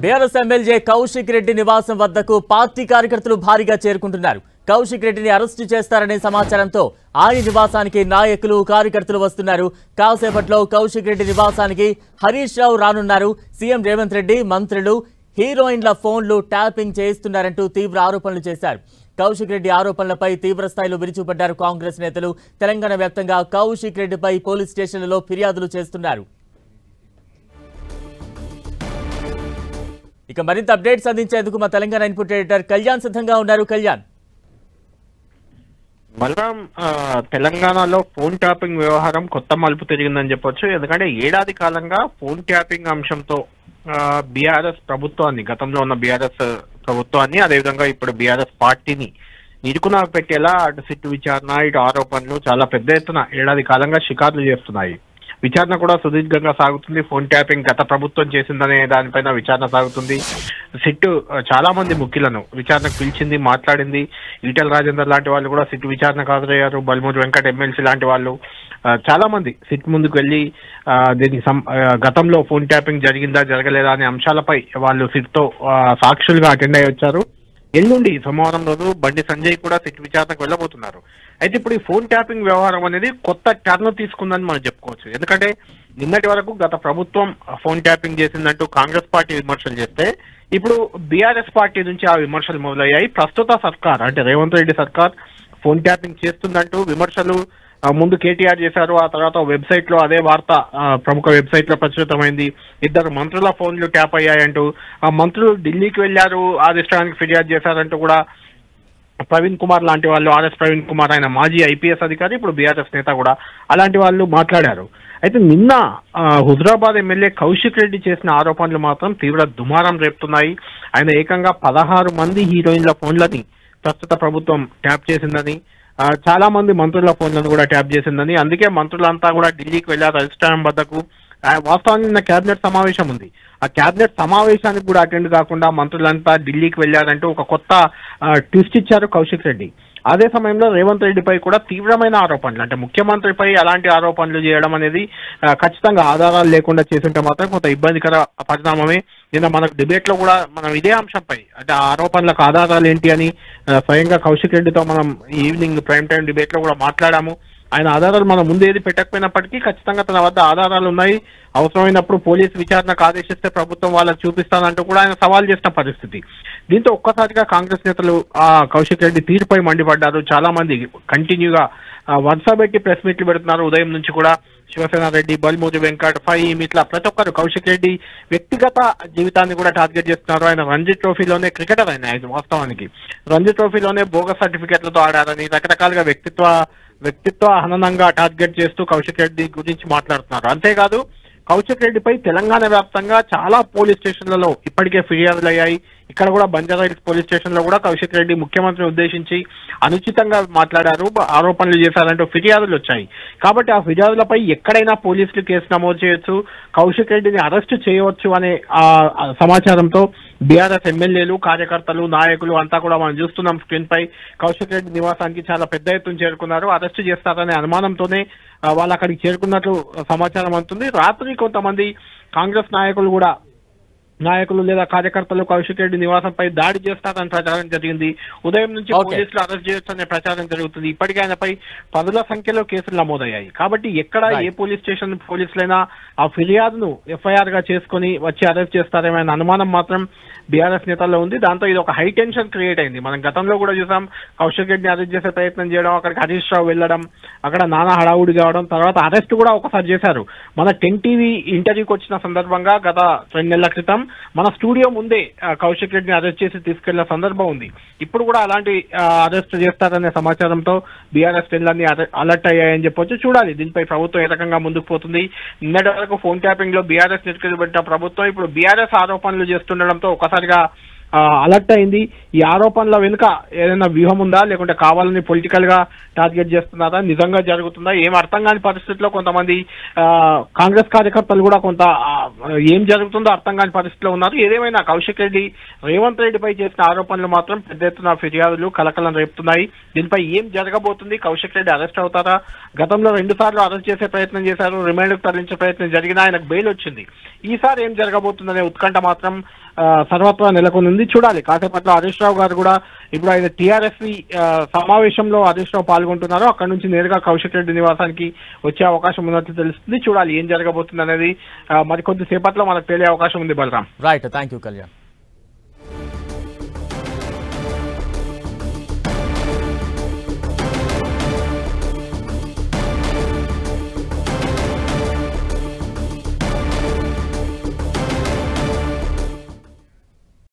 BRS MLA Kaushik Reddy నివాసం వద్దకు party కార్యకర్తలు భారీగా చేరుకుంటున్నారు. కౌశిక్ రెడ్డిని అరెస్టు చేస్తారనే సమాచారంతో ఆయన నివాసానికి నాయకులు కార్యకర్తలు వస్తున్నారు. కాసేపట్లో కౌశిక్ రెడ్డి నివాసానికి హరీష్ రావు రానున్నారు. సీఎం రేవంత్ రెడ్డి మంత్రులు హీరోయిన్ల ఫోన్లు ట్యాపింగ్ చేయిస్తున్నారంటూ తీవ్ర ఆరోపణలు చేశారు. కౌశిక్ రెడ్డి ఆరోపణలపై తీవ్ర స్థాయిలో విరుచుకుపడ్డారు కాంగ్రెస్ నేతలు. తెలంగాణ వ్యాప్తంగా కౌశిక్ రెడ్డిపై పోలీస్ స్టేషన్లలో ఫిర్యాదులు చేస్తున్నారు. ఇక మరింత అప్డేట్స్ అందించేందుకు మా తెలంగాణ ఇన్పుట్ ఎడిటర్ కళ్యాణ్ సిద్ధంగా ఉన్నారు. కళ్యాణ్, బలరాం, తెలంగాణలో ఫోన్ ట్యాపింగ్ వ్యవహారం కొత్త మలుపు తిరిగిందని చెప్పొచ్చు. ఎందుకంటే ఏడాది కాలంగా ఫోన్ ట్యాపింగ్ అంశంతో బీఆర్ఎస్ ప్రభుత్వాన్ని, గతంలో ఉన్న బీఆర్ఎస్ ప్రభుత్వాన్ని, అదేవిధంగా ఇప్పుడు బీఆర్ఎస్ పార్టీని ఇరుకున పెట్టేలా అటు సిట్టు విచారణ, ఇటు ఆరోపణలు చాలా పెద్ద ఎత్తున ఏడాది కాలంగా షికార్లు చేస్తున్నాయి. విచారణ కూడా సుదీర్ఘంగా సాగుతుంది. ఫోన్ ట్యాపింగ్ గత ప్రభుత్వం చేసిందనే దానిపైన విచారణ సాగుతుంది. సిట్టు చాలా మంది ముఖ్యులను విచారణకు పిలిచింది, మాట్లాడింది. ఈటెల రాజేందర్ లాంటి వాళ్ళు కూడా సిట్టు విచారణకు హాజరయ్యారు. బల్మూరి వెంకట ఎమ్మెల్సీ లాంటి వాళ్ళు చాలా మంది సిట్ ముందుకు వెళ్లి దీనికి గతంలో ఫోన్ ట్యాపింగ్ జరిగిందా జరగలేదా అనే అంశాలపై వాళ్ళు సిట్తో సాక్షులుగా అటెండ్ అయ్యి వచ్చారు. ఎల్లుండి సోమవారం రోజు బండి సంజయ్ కూడా సిట్ విచారణకు వెళ్ళబోతున్నారు. అయితే ఇప్పుడు ఈ ఫోన్ ట్యాపింగ్ వ్యవహారం అనేది కొత్త టర్న్ తీసుకుందని మనం చెప్పుకోవచ్చు. ఎందుకంటే నిన్నటి వరకు గత ప్రభుత్వం ఫోన్ ట్యాపింగ్ చేసిందంటూ కాంగ్రెస్ పార్టీ విమర్శలు చేస్తే ఇప్పుడు బీఆర్ఎస్ పార్టీ నుంచి ఆ విమర్శలు మొదలయ్యాయి. ప్రస్తుత సర్కార్ అంటే రేవంత్ రెడ్డి సర్కార్ ఫోన్ ట్యాపింగ్ చేస్తుందంటూ విమర్శలు ముందు కేటీఆర్ చేశారు. ఆ తర్వాత వెబ్సైట్ లో అదే వార్త ప్రముఖ వెబ్సైట్ లో ప్రచురితమైంది. ఇద్దరు మంత్రుల ఫోన్లు ట్యాప్ అయ్యాయంటూ, ఆ మంత్రులు ఢిల్లీకి వెళ్లారు, అధిష్టానానికి ఫిర్యాదు చేశారంటూ కూడా ప్రవీణ్ కుమార్ లాంటి వాళ్ళు, ఆర్ఎస్ ప్రవీణ్ కుమార్, ఆయన మాజీ ఐపీఎస్ అధికారి, ఇప్పుడు బీఆర్ఎస్ నేత కూడా, అలాంటి వాళ్ళు మాట్లాడారు. అయితే నిన్న హుజరాబాద్ ఎమ్మెల్యే కౌశిక్ రెడ్డి చేసిన ఆరోపణలు మాత్రం తీవ్ర దుమారం రేపుతున్నాయి. ఆయన ఏకంగా 16 మంది హీరోయిన్ల ఫోన్లని ప్రస్తుత ప్రభుత్వం ట్యాప్ చేసిందని, చాలా మంది మంత్రుల ఫోన్లను కూడా ట్యాప్ చేసిందని, అందుకే మంత్రులంతా కూడా ఢిల్లీకి వెళ్లారు అధిష్టానం వద్దకు. వాస్తవానికి నిన్న కేబినెట్ సమావేశం ఉంది. ఆ కేబినెట్ సమావేశానికి కూడా అటెండ్ కాకుండా మంత్రులంతా ఢిల్లీకి వెళ్లారంటూ ఒక కొత్త ట్విస్ట్ ఇచ్చారు కౌశిక్ రెడ్డి. అదే సమయంలో రేవంత్ రెడ్డిపై కూడా తీవ్రమైన ఆరోపణలు, అంటే ముఖ్యమంత్రిపై అలాంటి ఆరోపణలు చేయడం అనేది ఖచ్చితంగా ఆధారాలు లేకుండా చేస్తుంటే మాత్రం కొంత ఇబ్బందికర పరిణామమే. నిన్న మనకు డిబేట్ లో కూడా మనం ఇదే అంశంపై, అంటే ఆ ఆరోపణలకు ఆధారాలు ఏంటి అని స్వయంగా కౌశిక్ రెడ్డితో మనం ఈవినింగ్ ప్రైమ్ టైం డిబేట్ లో కూడా మాట్లాడాము. ఆయన ఆధారాలు మనం ముందు ఏది పెట్టకపోయినప్పటికీ ఖచ్చితంగా తన వద్ద ఆధారాలు ఉన్నాయి, అవసరమైనప్పుడు పోలీసు విచారణకు ఆదేశిస్తే ప్రభుత్వం వాళ్ళకు చూపిస్తానంటూ కూడా ఆయన సవాల్ చేసిన పరిస్థితి. దీంతో ఒక్కసారిగా కాంగ్రెస్ నేతలు కౌశిక్ రెడ్డి తీరుపై మండిపడ్డారు. చాలా మంది కంటిన్యూగా వరుస పెట్టి ప్రెస్ మీట్లు పెడుతున్నారు. ఉదయం నుంచి కూడా శివసేన రెడ్డి, బల్మూరి వెంకట్, ఫహీమ్, ఇట్లా ప్రతి ఒక్కరు కౌశిక్ రెడ్డి వ్యక్తిగత జీవితాన్ని కూడా టార్గెట్ చేస్తున్నారు. ఆయన రంజీ ట్రోఫీలోనే క్రికెటర్, ఆయన వాస్తవానికి రంజీ ట్రోఫీలోనే బోగస్ సర్టిఫికెట్లతో ఆడారని రకరకాలుగా వ్యక్తిత్వ హననంగా టార్గెట్ చేస్తూ కౌశిక్ రెడ్డి గురించి మాట్లాడుతున్నారు. అంతేకాదు కౌశిక్ రెడ్డిపై తెలంగాణ వ్యాప్తంగా చాలా పోలీస్ స్టేషన్లలో ఇప్పటికే ఫిర్యాదులు అయ్యాయి. ఇక్కడ కూడా బంజారాహిల్స్ పోలీస్ స్టేషన్ లో కూడా కౌశిక్ రెడ్డి ముఖ్యమంత్రిని ఉద్దేశించి అనుచితంగా మాట్లాడారు, ఆరోపణలు చేశారంటూ ఫిర్యాదులు వచ్చాయి. కాబట్టి ఆ ఫిర్యాదులపై ఎక్కడైనా పోలీసులు కేసు నమోదు చేయొచ్చు, కౌశిక్ రెడ్డిని అరెస్టు చేయవచ్చు అనే సమాచారంతో బీఆర్ఎస్ ఎమ్మెల్యేలు, కార్యకర్తలు, నాయకులు అంతా కూడా మనం చూస్తున్నాం స్క్రీన్ పై, కౌశిక్ రెడ్డి నివాసానికి చాలా పెద్ద ఎత్తున చేరుకున్నారు. అరెస్టు చేస్తారనే అనుమానంతోనే వాళ్ళు అక్కడికి చేరుకున్నట్లు సమాచారం అందుతుంది. రాత్రి కొంతమంది కాంగ్రెస్ నాయకులు లేదా కార్యకర్తలు కౌశిక్ రెడ్డి నివాసంపై దాడి చేస్తారని ప్రచారం జరిగింది. ఉదయం నుంచి పోలీసులు అరెస్ట్ చేయొచ్చు అనే ప్రచారం జరుగుతుంది. ఇప్పటికే ఆయనపై 10ల సంఖ్యలో కేసులు నమోదయ్యాయి. కాబట్టి ఎక్కడ ఏ పోలీస్ స్టేషన్ పోలీసులైనా ఆ ఫిర్యాదును ఎఫ్ఐఆర్ గా చేసుకుని వచ్చి అరెస్ట్ చేస్తారేమనే అనుమానం మాత్రం బీఆర్ఎస్ నేతల్లో ఉంది. దాంతో ఇది ఒక హై టెన్షన్ క్రియేట్ అయింది. మనం గతంలో కూడా చూసాం, కౌశిక్ రెడ్డిని అరెస్ట్ చేసే ప్రయత్నం చేయడం, అక్కడికి హరీష్ రావు వెళ్లడం, అక్కడ నానా హడావుడి కావడం, తర్వాత అరెస్ట్ కూడా ఒకసారి చేశారు. మన 10 టీవీ ఇంటర్వ్యూకి వచ్చిన సందర్భంగా గత 2 నెలల క్రితం మన స్టూడియో ముందే కౌశిక్ రెడ్డిని అరెస్ట్ చేసి తీసుకెళ్లిన సందర్భం ఉంది. ఇప్పుడు కూడా అలాంటి అరెస్ట్ చేస్తారనే సమాచారంతో బీఆర్ఎస్ శ్రేణులన్నీ అలర్ట్ అయ్యాయని చెప్పొచ్చు. చూడాలి దీనిపై ప్రభుత్వం ఏ రకంగా ముందుకు పోతుంది. నిన్నటి వరకు ఫోన్ ట్యాపింగ్ లో బీఆర్ఎస్ పెట్టిన ప్రభుత్వం ఇప్పుడు బీఆర్ఎస్ ఆరోపణలు చేస్తుండడంతో ఒకసారిగా అలర్ట్ అయింది. ఈ ఆరోపణల వెనుక ఏదైనా వ్యూహం ఉందా, లేకుంటే కావాలని పొలిటికల్ గా టార్గెట్ చేస్తున్నారా, నిజంగా జరుగుతుందా, ఏం అర్థం కాని పరిస్థితిలో కొంతమంది కాంగ్రెస్ కార్యకర్తలు కూడా కొంత ఏం జరుగుతుందో అర్థం కాని పరిస్థితిలో ఉన్నారు. ఏదేమైనా కౌశిక్ రెడ్డి రేవంత్ రెడ్డిపై చేసిన ఆరోపణలు మాత్రం పెద్ద ఎత్తున ఫిర్యాదులు కలకలం రేపుతున్నాయి. దీనిపై ఏం జరగబోతుంది, కౌశిక్ రెడ్డి అరెస్ట్ అవుతారా? గతంలో 2 సార్లు అరెస్ట్ చేసే ప్రయత్నం చేశారు, రిమాండ్కు తరలించే ప్రయత్నం జరిగినా ఆయనకు బెయిల్ వచ్చింది. ఈసారి ఏం జరగబోతుందనే ఉత్కంఠ మాత్రం సర్వత్రా నెలకొంది. చూడాలి కాసేపట్లో హరీష్ రావు గారు కూడా ఇప్పుడు ఆయన టీఆర్ఎస్ సమావేశంలో హరీష్ రావు పాల్గొంటున్నారు. అక్కడ నుంచి నేరుగా కౌశిక్ రెడ్డి నివాసానికి వచ్చే అవకాశం ఉన్నట్టు తెలుస్తుంది. చూడాలి ఏం జరగబోతుంది అనేది మరికొద్ది సేపట్లో మనకు తెలియ అవకాశం ఉంది. Balaram. Right, thank you Kalyan.